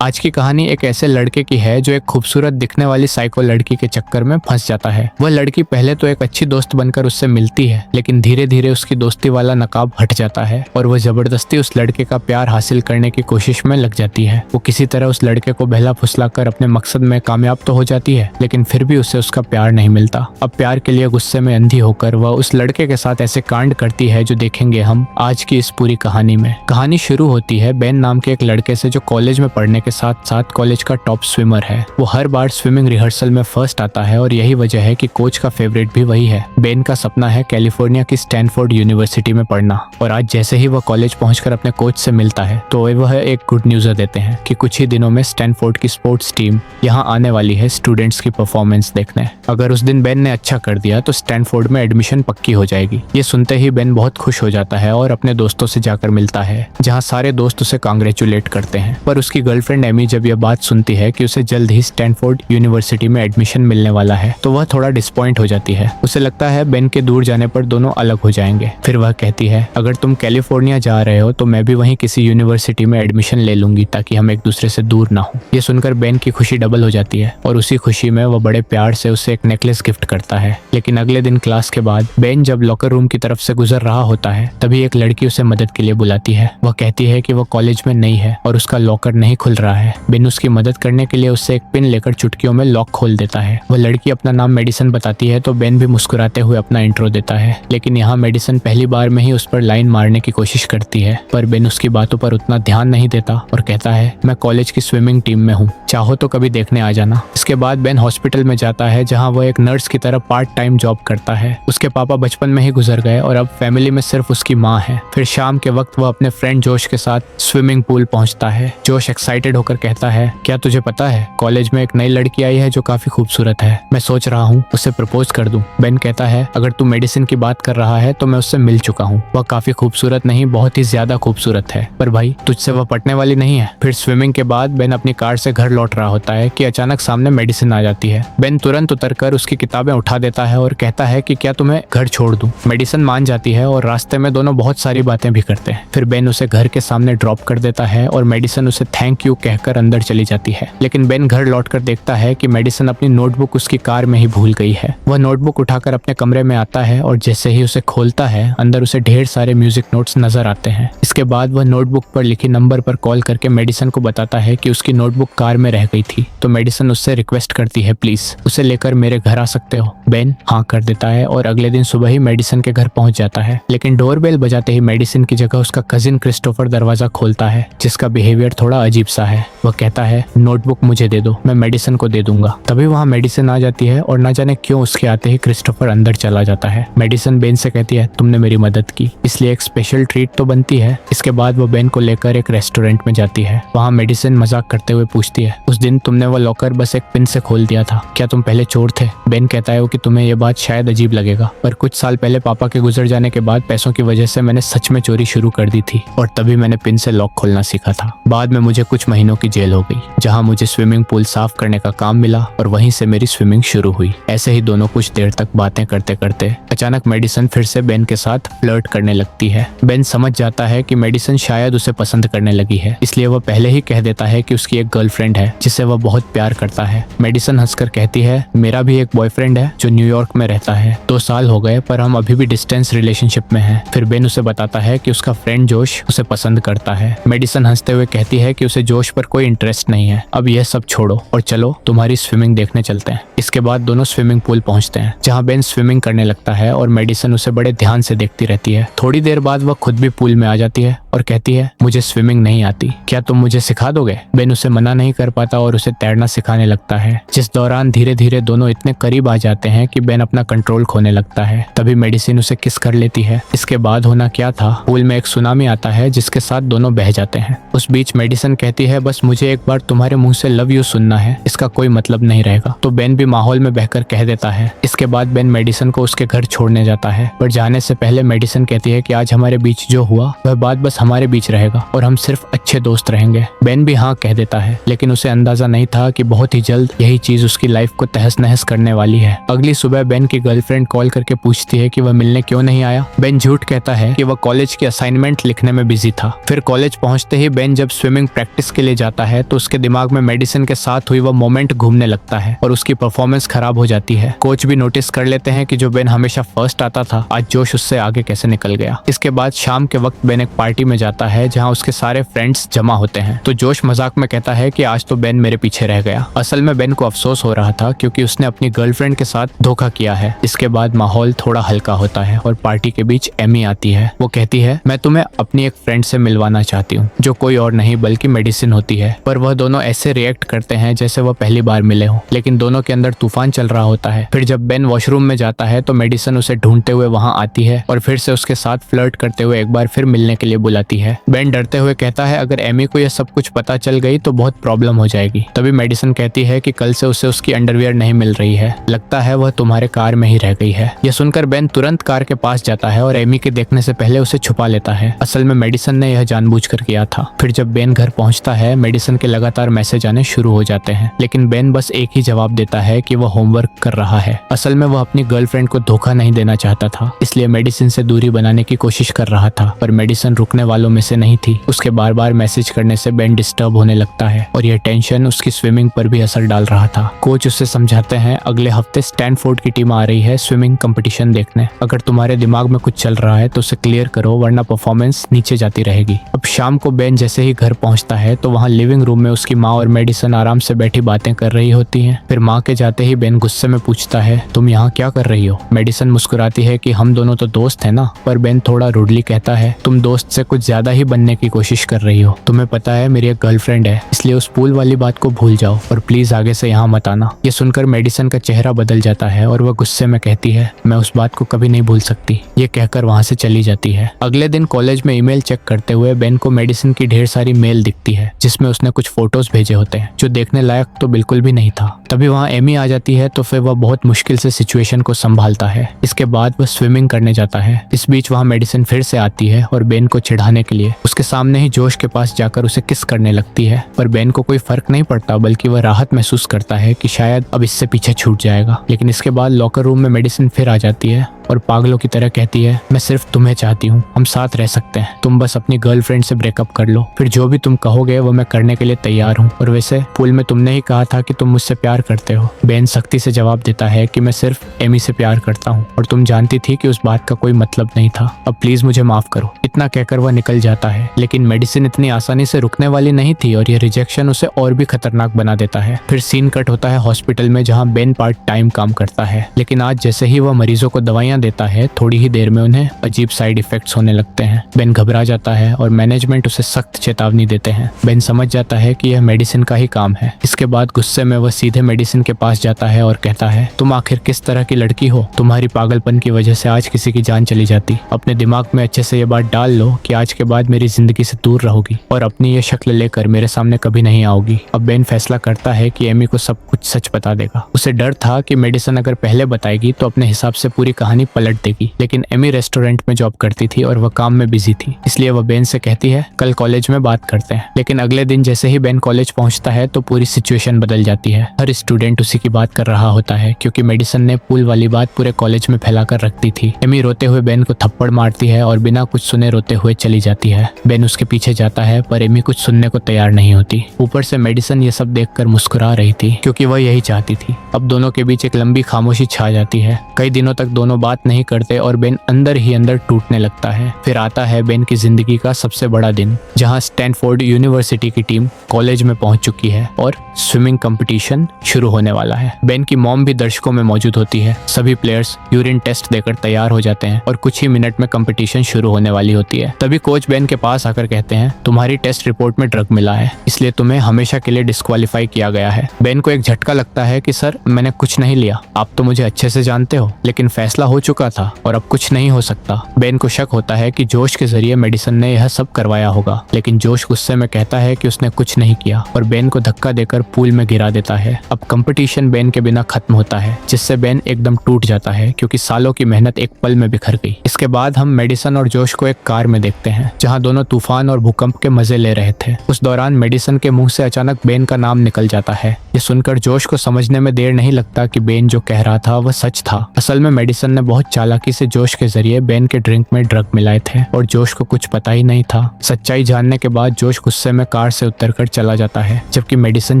आज की कहानी एक ऐसे लड़के की है जो एक खूबसूरत दिखने वाली साइको लड़की के चक्कर में फंस जाता है। वह लड़की पहले तो एक अच्छी दोस्त बनकर उससे मिलती है, लेकिन धीरे धीरे उसकी दोस्ती वाला नकाब हट जाता है और वह जबरदस्ती उस लड़के का प्यार हासिल करने की कोशिश में लग जाती है। वो किसी तरह उस लड़के को बहला फुसलाकर अपने मकसद में कामयाब तो हो जाती है, लेकिन फिर भी उसे उसका प्यार नहीं मिलता। अब प्यार के लिए गुस्से में अंधी होकर वह उस लड़के के साथ ऐसे कांड करती है जो देखेंगे हम आज की इस पूरी कहानी में। कहानी शुरू होती है बेन नाम के एक लड़के से जो कॉलेज में पढ़ने के साथ साथ कॉलेज का टॉप स्विमर है। वो हर बार स्विमिंग रिहर्सल में फर्स्ट आता है और यही वजह है कि कोच का फेवरेट भी वही है। बेन का सपना है कैलिफोर्निया की स्टैनफोर्ड यूनिवर्सिटी में पढ़ना और आज जैसे ही वह कॉलेज पहुंचकर अपने कोच से मिलता है तो वह एक गुड न्यूज देते हैं कि कुछ ही दिनों में स्टैनफोर्ड की स्पोर्ट्स टीम यहाँ आने वाली है स्टूडेंट्स की परफॉर्मेंस देखने। अगर उस दिन बेन ने अच्छा कर दिया तो स्टैनफोर्ड में एडमिशन पक्की हो जाएगी। ये सुनते ही बेन बहुत खुश हो जाता है और अपने दोस्तों से जाकर मिलता है, जहाँ सारे दोस्त उसे कांग्रेचुलेट करते हैं। पर उसकी गर्लफ्रेंड एमी जब यह बात सुनती है कि उसे जल्द ही स्टैनफोर्ड यूनिवर्सिटी में एडमिशन मिलने वाला है तो वह थोड़ा डिसपॉइंट हो जाती है। उसे लगता है बेन के दूर जाने पर दोनों अलग हो जाएंगे। फिर वह कहती है, अगर तुम कैलिफोर्निया जा रहे हो तो मैं भी वहीं किसी यूनिवर्सिटी में एडमिशन ले लूंगी ताकि हम एक दूसरे से दूर ना हो। ये सुनकर बेन की खुशी डबल हो जाती है और उसी खुशी में वह बड़े प्यार से उसे एक नेकलेस गिफ्ट करता है। लेकिन अगले दिन क्लास के बाद बेन जब लॉकर रूम की तरफ से गुजर रहा होता है तभी एक लड़की उसे मदद के लिए बुलाती है। वह कहती है कि वह कॉलेज में नई है और उसका लॉकर नहीं खुल रहा है। बेन उसकी मदद करने के लिए उससे एक पिन लेकर चुटकियों में लॉक खोल देता है। वह लड़की अपना नाम मेडिसन बताती है तो बेन भी मुस्कुराते हुए अपना इंट्रो देता है, लेकिन यहाँ मेडिसन पहली बार में ही उस पर लाइन मारने की कोशिश करती है। पर बेन उसकी बातों पर उतना ध्यान नहीं देता और कहता है, मैं कॉलेज की स्विमिंग टीम में हूँ, चाहो तो कभी देखने आ जाना। इसके बाद बेन हॉस्पिटल में जाता है जहाँ वह एक नर्स की तरह पार्ट टाइम जॉब करता है। उसके पापा बचपन में ही गुजर गए और अब फैमिली में सिर्फ उसकी माँ है। फिर शाम के वक्त वह अपने फ्रेंड जोश के साथ स्विमिंग पूल पहुंचता है। जोश एक्साइटेड होकर कहता है, क्या तुझे पता है कॉलेज में एक नई लड़की आई है जो काफी खूबसूरत है, मैं सोच रहा हूँ उसे प्रपोज कर दूं। बेन कहता है, अगर तू मेडिसिन की बात कर रहा है तो मैं उससे मिल चुका हूँ, वह काफी खूबसूरत नहीं बहुत ही ज्यादा खूबसूरत है, पर भाई तुझसे वह पटने वाली नहीं है। फिर स्विमिंग के बाद बेन अपनी कार से घर लौट रहा होता है कि अचानक सामने मेडिसिन आ जाती है। बेन तुरंत उतरकर उसकी किताबें उठा देता है और कहता है कि क्या तुम्हें घर छोड़ दूं। मेडिसिन मान जाती है और रास्ते में दोनों बहुत सारी बातें भी करते हैं। फिर बेन उसे घर के सामने ड्रॉप कर देता है और मेडिसिन उसे थैंक यू कहकर अंदर चली जाती है। लेकिन बेन घर लौटकर देखता है कि मेडिसिन अपनी नोटबुक उसकी कार में ही भूल गई है। वह नोटबुक उठाकर अपने कमरे में आता है और जैसे ही उसे खोलता है अंदर उसे ढेर सारे म्यूजिक नोट्स नजर आते हैं। इसके बाद वह नोटबुक पर लिखी नंबर पर कॉल करके मेडिसिन को बताता है कि उसकी नोटबुक कार में रह गई थी, तो मेडिसिन उससे रिक्वेस्ट करती है, प्लीज उसे लेकर मेरे घर आ सकते हो। बेन हाँ कर देता है और अगले दिन सुबह ही मेडिसिन के घर पहुंच जाता है। लेकिन डोरबेल बजाते ही मेडिसिन की जगह उसका कजिन क्रिस्टोफर दरवाजा खोलता है, जिसका बिहेवियर थोड़ा अजीब सा है। वह कहता है, नोटबुक मुझे दे दो, मैं मेडिसिन को दे दूंगा। तभी वहाँ मेडिसिन आ जाती है और न जाने क्यों उसके आते ही क्रिस्टोफर अंदर चला जाता है। मेडिसिन बेन से कहती है, तुमने मेरी मदद की इसलिए एक स्पेशल ट्रीट तो बनती है। इसके बाद वो बेन को लेकर एक रेस्टोरेंट में जाती है। वहाँ मेडिसिन मजाक करते हुए पूछती है, उस दिन तुमने वो लॉकर बस एक पिन से खोल दिया था, क्या तुम पहले चोर थे? बेन कहता है कि तुम्हें ये बात शायद अजीब लगेगा, पर कुछ साल पहले पापा के गुजर जाने के बाद पैसों की वजह से मैंने सच में चोरी शुरू कर दी थी और तभी मैंने पिन से लॉक खोलना सीखा था। बाद में मुझे कुछ महीनों की जेल हो गई, जहाँ मुझे स्विमिंग पूल साफ करने का काम मिला और वहीं से मेरी स्विमिंग शुरू हुई। ऐसे ही दोनों कुछ देर तक बातें करते करते अचानक मेडिसिन फिर से बेन के साथ फ्लर्ट करने लगती है। बेन समझ जाता है कि मेडिसिन शायद उसे पसंद करने लगी है, इसलिए वह पहले ही कह देता है कि उसकी एक गर्लफ्रेंड है जिसे वह बहुत प्यार करता है। मेडिसिन हंसकर कहती है, मेरा भी एक बॉयफ्रेंड है जो न्यूयॉर्क में रहता है, 2 साल हो गए पर हम अभी भी डिस्टेंस रिलेशनशिप में हैं। फिर बेन उसे बताता है कि उसका फ्रेंड जोश उसे पसंद करता है। मेडिसिन हंसते हुए कहती है कि उसे जोश पर कोई इंटरेस्ट नहीं है, अब यह सब छोड़ो और चलो तुम्हारी स्विमिंग देखने चलते हैं। इसके बाद दोनों स्विमिंग पूल पहुंचते हैं, जहां बेन स्विमिंग करने लगता है और मेडिसिन उसे बड़े ध्यान से देखती रहती है। थोड़ी देर बाद वह खुद भी पूल में आ जाती है और कहती है, मुझे स्विमिंग नहीं आती, क्या तुम मुझे सिखा दोगे? बेन उसे मना नहीं कर पाता और उसे तैरना सिखाने लगता है, जिस दौरान धीरे धीरे दोनों इतने करीब आ जाते हैं कि बेन अपना कंट्रोल खोने लगता है। तभी मेडिसिन उसे किस कर लेती है। इसके बाद होना क्या था, पूल में एक सुनामी आता है जिसके साथ दोनों बह जाते हैं। उस बीच मेडिसिन कहती है, बस मुझे एक बार तुम्हारे मुंह से लव यू सुनना है, इसका कोई मतलब नहीं रहेगा। तो बेन भी माहौल में बहकर कह देता है। इसके बाद बेन मेडिसिन को उसके घर छोड़ने जाता है, पर जाने से पहले मेडिसिन कहती है कि आज हमारे बीच जो हुआ वह बात बस हमारे बीच रहेगा और हम सिर्फ अच्छे दोस्त रहेंगे। बेन भी हाँ कह देता है, लेकिन उसे अंदाजा नहीं था कि बहुत ही जल्द यही चीज उसकी लाइफ को तहस नहस करने वाली है। अगली सुबह बेन की गर्लफ्रेंड कॉल करके पूछती है कि वह मिलने क्यों नहीं आया। बेन झूठ कहता है कि वह कॉलेज की असाइनमेंट लिखने में बिजी था। फिर कॉलेज पहुंचते ही बेन जब स्विमिंग प्रैक्टिस के लिए जाता है तो उसके दिमाग में मेडिसिन के साथ हुई वह मोमेंट घूमने लगता है और उसकी परफॉर्मेंस खराब हो जाती है। कोच भी नोटिस कर लेते हैं कि जो बेन हमेशा फर्स्ट आता था, आज जोश उससे आगे कैसे निकल गया। इसके बाद शाम के वक्त बेन एक पार्टी में जाता है जहाँ उसके सारे फ्रेंड्स जमा होते हैं। तो जोश मजाक में कहता है कि आज तो बेन मेरे पीछे रह गया। असल में बेन को अफसोस हो रहा था क्योंकि उसने अपनी गर्लफ्रेंड के साथ धोखा किया है। इसके बाद माहौल थोड़ा हल्का होता है और पार्टी के बीच एमी आती है। वो कहती है, मैं तुम्हें अपनी एक फ्रेंड से मिलवाना चाहती हूँ, जो कोई और नहीं बल्कि मेडिसिन होती है। पर वह दोनों ऐसे रिएक्ट करते हैं जैसे वह पहली बार मिले हों, लेकिन दोनों के अंदर तूफान चल रहा होता है। फिर जब बेन वॉशरूम में जाता है तो मेडिसिन उसे ढूंढते हुए वहां आती है और फिर से उसके साथ फ्लर्ट करते हुए एक बार फिर मिलने के लिए बुलाती है। बेन डरते हुए कहता है, अगर एमी को यह सब कुछ पता चल गई तो बहुत प्रॉब्लम हो जाएगी। तभी मेडिसिन कहती है कि कल से उसे उसकी अंडरवियर नहीं मिल रही है, लगता है वह तुम्हारे कार में ही रह गई है। यह सुनकर बेन तुरंत कार के पास जाता है और एमी के देखने से पहले उसे छुपा लेता है। असल में मेडिसिन ने यह जानबूझकर किया था। फिर जब बेन घर पहुंचता है, मेडिसिन के लगातार मैसेज आने शुरू हो जाते हैं, लेकिन बेन बस एक ही जवाब देता है कि वह होमवर्क कर रहा है। असल में वह अपनी गर्लफ्रेंड को धोखा नहीं देना चाहता था, इसलिए मेडिसिन से दूरी बनाने की कोशिश कर रहा था, पर मेडिसिन रुकने वालों में से नहीं थी। उसके बार बार मैसेज करने से बेन डिस्टर्ब होने लगता है और यह टेंशन उसकी स्विमिंग पर भी असर डाल रहा था। कोच उसे समझाते हैं, अगले हफ्ते स्टैनफोर्ड की टीम आ रही है स्विमिंग कंपटीशन देखने। अगर तुम्हारे दिमाग में कुछ चल रहा है तो उसे क्लियर करो, वरना परफॉर्मेंस नीचे जाती रहेगी। अब शाम को बेन जैसे ही घर पहुंचता है तो वहाँ लिविंग रूम में उसकी माँ और मेडिसिन आराम से बैठी बातें कर रही होती हैं। फिर माँ के जाते ही बेन गुस्से में पूछता है, तुम यहाँ क्या कर रही हो? मेडिसिन मुस्कुराती है कि हम दोनों तो दोस्त हैं ना। पर बेन थोड़ा रूडली कहता है, तुम दोस्त से कुछ ज्यादा ही बनने की कोशिश कर रही हो। तुम्हें पता है मेरी एक गर्लफ्रेंड है, इसलिए उस पूल वाली बात को भूल जाओ और प्लीज आगे से यहाँ मत आना। ये सुनकर मेडिसिन का चेहरा बदल जाता है और वह गुस्से में कहती है, मैं उस बात को कभी नहीं भूल सकती। ये कहकर वहाँ से चली जाती है। अगले दिन कॉलेज में ईमेल चेक करते हुए बेन को मेडिसिन की ढेर सारी मेल दिखती है, जिसमें उसने कुछ फोटोज भेजे होते हैं जो देखने लायक तो बिल्कुल भी नहीं था। तभी वहाँ एमी आ जाती है तो फिर वह बहुत मुश्किल से सिचुएशन को संभालता है। इसके बाद वह स्विमिंग करने जाता है। इस बीच वहाँ मेडिसिन फिर से आती है और बेन को चिढ़ाने के लिए उसके सामने ही जोश के पास जाकर उसे किस करने लगती है। पर बेन को कोई फर्क नहीं पड़ता, बल्कि वह राहत महसूस करता है कि शायद अब इससे पीछे छूट जाएगा। लेकिन इसके बाद लॉकर रूम में मेडिसिन फिर आ जाती है और पागलों की तरह कहती है, मैं सिर्फ तुम्हें चाहती हूँ, हम साथ रह सकते हैं, तुम बस अपनी गर्लफ्रेंड से ब्रेकअप कर लो, फिर जो भी तुम कहोगे वो मैं करने के लिए तैयार हूँ। और वैसे पूल में तुमने ही कहा था कि तुम मुझसे प्यार करते हो। बेन सख्ती से जवाब देता है कि मैं सिर्फ एमी से प्यार करता हूँ और तुम जानती थी कि उस बात का कोई मतलब नहीं था, अब प्लीज मुझे माफ करो। इतना कहकर वह निकल जाता है, लेकिन मेडिसिन इतनी आसानी से रुकने वाली नहीं थी और यह रिजेक्शन उसे और भी खतरनाक बना देता है। फिर सीन कट होता है हॉस्पिटल में, जहाँ बेन पार्ट टाइम काम करता है, लेकिन आज जैसे ही वह मरीजों को दवाइयाँ देता है, थोड़ी ही देर में उन्हें अजीब साइड इफेक्ट्स होने लगते हैं। बेन घबरा जाता है और मैनेजमेंट उसे सख्त चेतावनी देते हैं। बेन समझ जाता है कि यह मेडिसिन का ही काम है। इसके बाद गुस्से में वह सीधे मेडिसिन के पास जाता है और कहता है, तुम आखिर किस तरह की लड़की हो? तुम्हारी पागलपन की वजह से आज किसी की जान चली जाती। अपने दिमाग में अच्छे से ये बात डाल लो कि आज के बाद मेरी जिंदगी से दूर रहोगी और अपनी ये शक्ल लेकर मेरे सामने कभी नहीं आओगी। अब बेन फैसला करता है कि एमी को सब कुछ सच बता देगा। उसे डर था कि मेडिसिन अगर पहले बताएगी तो अपने हिसाब से पूरी कहानी पलट देगी, लेकिन एमी रेस्टोरेंट में जॉब करती थी और वह काम में बिजी थी, इसलिए वह बेन से कहती है, कल कॉलेज में बात करते हैं। लेकिन अगले दिन जैसे ही बेन कॉलेज पहुंचता है तो पूरी सिचुएशन बदल जाती है। हर स्टूडेंट उसी की बात कर रहा होता है क्योंकि मेडिसिन ने पूल वाली बात पूरे कॉलेज में फैलाकर रख दी थी। एमी रोते हुए बेन को थप्पड़ मारती है और बिना कुछ सुने रोते हुए चली जाती है। बेन उसके पीछे जाता है पर एमी कुछ सुनने को तैयार नहीं होती। ऊपर से मेडिसिन ये सब देखकर मुस्कुरा रही थी क्योंकि वह यही चाहती थी। अब दोनों के बीच एक लंबी खामोशी छा जाती है। कई दिनों तक दोनों बात नहीं करते और बेन अंदर ही अंदर टूटने लगता है। फिर आता है बेन की जिंदगी का सबसे बड़ा दिन, जहां स्टैनफोर्ड यूनिवर्सिटी की टीम कॉलेज में पहुंच चुकी है और स्विमिंग कंपटीशन शुरू होने वाला है। बेन की मॉम भी दर्शकों में मौजूद होती है। सभी प्लेयर्स यूरिन टेस्ट देकर तैयार हो जाते हैं और कुछ ही मिनट में कंपटीशन शुरू होने वाली होती है। तभी कोच बेन के पास आकर कहते हैं, तुम्हारी टेस्ट रिपोर्ट में ड्रग मिला है, इसलिए तुम्हें हमेशा के लिए डिस्क्वालीफाई किया गया है। बेन को एक झटका लगता है कि सर, मैंने कुछ नहीं लिया, आप तो मुझे अच्छे से जानते हो, लेकिन फैसला हो चुका था और अब कुछ नहीं हो सकता। बेन को शक होता है कि जोश के जरिए मेडिसन ने यह सब करवाया होगा, लेकिन जोश गुस्से में कहता है कि उसने कुछ नहीं किया और बेन को धक्का देकर पूल में गिरा देता है। अब कंपटीशन बेन के बिना खत्म होता है, जिससे बेन एकदम टूट जाता है क्योंकि सालों की मेहनत एक पल में बिखर गई। इसके बाद हम मेडिसन और जोश को एक कार में देखते हैं जहां दोनों तूफान और भूकंप के मजे ले रहे थे। उस दौरान मेडिसन के मुंह से अचानक बेन का नाम निकल जाता है। ये सुनकर जोश को समझने में देर नहीं लगता कि बेन जो कह रहा था वह सच था। असल में मेडिसन ने बहुत चालाकी से जोश के जरिए बेन के ड्रिंक में ड्रग मिलाए थे और जोश को कुछ पता ही नहीं था। सच्चाई जानने के बाद जोश गुस्से में कार से उतरकर चला जाता है, जबकि मेडिसन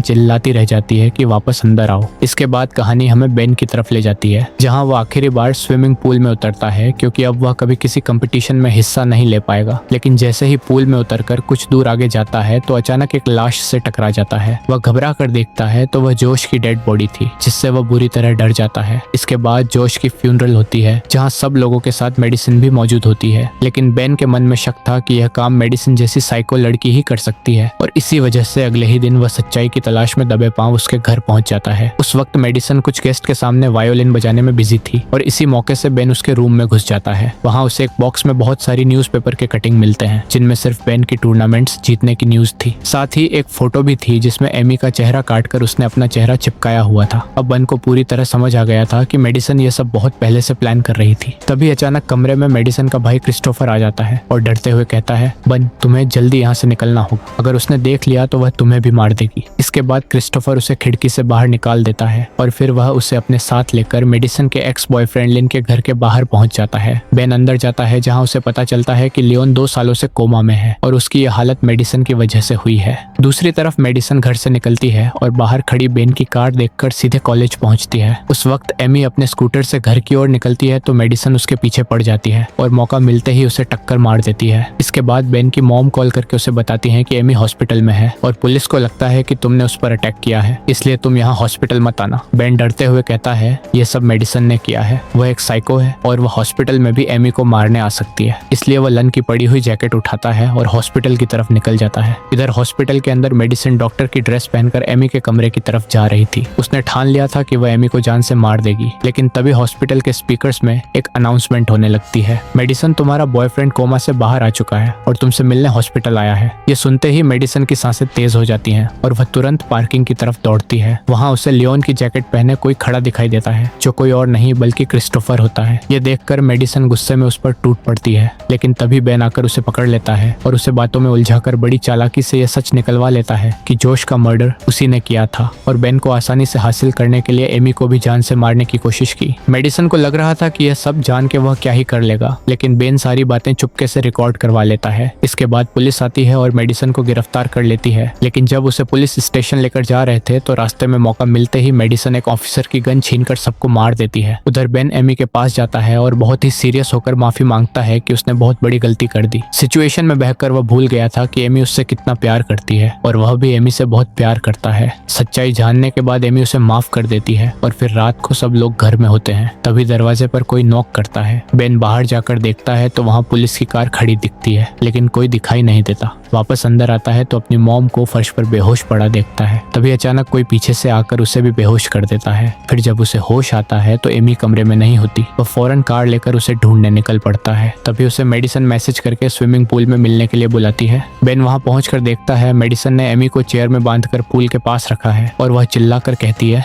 चिल्लाती रह जाती है कि वापस अंदर आओ। इसके बाद कहानी हमें बेन की तरफ ले जाती है, जहां वो आखिरी बार स्विमिंग पूल में उतरता है क्योंकि अब वह कभी किसी कंपटीशन में हिस्सा नहीं ले पाएगा। लेकिन जैसे ही पूल में उतरकर कुछ दूर आगे जाता है तो अचानक एक लाश से टकरा जाता है। वह घबरा कर देखता है तो वह जोश की डेड बॉडी थी, जिससे वह बुरी तरह डर जाता है। इसके बाद जोश की फ्यूनरल होती है, जहां सब लोगों के साथ मेडिसिन भी मौजूद होती है। लेकिन बेन के मन में शक था कि यह काम मेडिसिन जैसी साइको लड़की ही कर सकती है और इसी वजह से अगले ही दिन वह सच्चाई की तलाश में दबे पांव उसके घर पहुंच जाता है। उस वक्त मेडिसिन कुछ गेस्ट के सामने वायोलिन बजाने में बिजी थी और इसी मौके से बेन उसके रूम में घुस जाता है। वहां उसे एक बॉक्स में बहुत सारी न्यूज़पेपर के कटिंग मिलते हैं, जिनमें सिर्फ बेन की टूर्नामेंट्स जीतने की न्यूज थी। साथ ही एक फोटो भी थी जिसमें एमी का चेहरा काटकर उसने अपना चेहरा चिपकाया हुआ था। अब बन को पूरी तरह समझ आ गया था कि मेडिसिन ये सब बहुत पहले से प्लान कर रही थी। तभी अचानक कमरे में मेडिसिन का भाई क्रिस्टोफर आ जाता है और डरते हुए कहता है, बन तुम्हें जल्दी यहाँ से निकलना होगा, अगर उसने देख लिया तो वह तुम्हें भी मार देगी। इसके बाद क्रिस्टोफर उसे खिड़की से बाहर निकाल देता है और फिर वह उसे अपने साथ लेकर मेडिसिन के एक्स बॉयफ्रेंड लिन के घर के बाहर पहुंच जाता है। बेन अंदर जाता है जहाँ उसे पता चलता है कि लियोन 2 सालों से कोमा में है और उसकी यह हालत मेडिसिन की वजह से हुई है। दूसरी तरफ मेडिसिन घर से निकलती है और बाहर खड़ी बेन की कार देखकर सीधे कॉलेज पहुंचती है। उस वक्त एमी अपने स्कूटर से घर की ओर निकलती है तो मेडिसिन उसके पीछे पड़ जाती है और मौका मिलते ही उसे टक्कर मार देती है। इसके बाद बेन की मॉम कॉल करके उसे बताती है कि एमी हॉस्पिटल में है और पुलिस को लगता है कि तुमने उस पर अटैक किया है, इसलिए तुम यहाँ हॉस्पिटल मत आना। बेन डरते हुए कहता है ये सब मेडिसिन ने किया है, वह एक साइको है और वह हॉस्पिटल में भी एमी को मारने आ सकती है। इसलिए वह लन की पड़ी हुई जैकेट उठाता है और हॉस्पिटल की तरफ निकल जाता है। इधर हॉस्पिटल के अंदर मेडिसिन डॉक्टर की ड्रेस पहनकर एमी के कमरे की तरफ जा रही थी। उसने ठान लिया था कि वह एमी को जान से मार देगी, लेकिन तभी हॉस्पिटल के स्पीकर्स में एक अनाउंसमेंट होने लगती है, मेडिसिन तुम्हारा बॉयफ्रेंड कोमा से बाहर आ चुका है और तुमसे मिलने हॉस्पिटल आया है। ये सुनते ही मेडिसिन की सांसें तेज हो जाती हैं और वह तुरंत पार्किंग की तरफ दौड़ती है। वहाँ उसे लियोन की जैकेट पहने कोई खड़ा दिखाई देता है, जो कोई और नहीं बल्कि क्रिस्टोफर होता है। ये देखकर मेडिसिन गुस्से में उस पर टूट पड़ती है, लेकिन तभी बेन आकर उसे पकड़ लेता है और उसे बातों में उलझाकर बड़ी चालाकी से यह सच निकलवा लेता है कि जोश का मर्डर उसी ने किया था और बेन को आसानी से हासिल करने के लिए एमी को भी जान से मारने की कोशिश की। मेडिसिन को लग रहा था कि यह सब जान के वह क्या ही कर लेगा, लेकिन बेन सारी बातें चुपके से रिकॉर्ड करवा लेता है। इसके बाद पुलिस आती है और मेडिसिन को गिरफ्तार कर लेती है, लेकिन जब उसे पुलिस स्टेशन लेकर जा रहे थे तो रास्ते में मौका मिलते ही मेडिसिन एक ऑफिसर की गन छीनकर सबको मार देती है। उधर बेन एमी के पास जाता है और बहुत ही सीरियस होकर माफी मांगता है कि उसने बहुत बड़ी गलती कर दी। सिचुएशन में बहकर वह भूल गया था कि एमी उससे कितना प्यार करती है और वह भी एमी से बहुत प्यार करता है। सच्चाई जानने के बाद एमी उसे माफ कर देती है और फिर रात को सब लोग घर में होते हैं। तभी दरवाजे पर कोई नॉक करता है। बेन बाहर जाकर देखता है तो वहाँ पुलिस की कार खड़ी दिखती है, लेकिन कोई दिखाई नहीं देता। वापस अंदर आता है तो अपनी मॉम को फर्श पर बेहोश पड़ा देखता है। तभी अचानक कोई पीछे से आकर उसे भी बेहोश कर देता है। फिर जब उसे होश आता है तो एमी कमरे में नहीं होती। वह फौरन कार लेकर उसे ढूंढने निकल पड़ता है। तभी उसे मेडिसिन मैसेज करके स्विमिंग पूल में मिलने के लिए बुलाती है। बेन वहां पहुंचकर देखता है मेडिसिन ने एमी को चेयर में बांधकर पूल के पास रखा है और वह चिल्लाकर कहती है,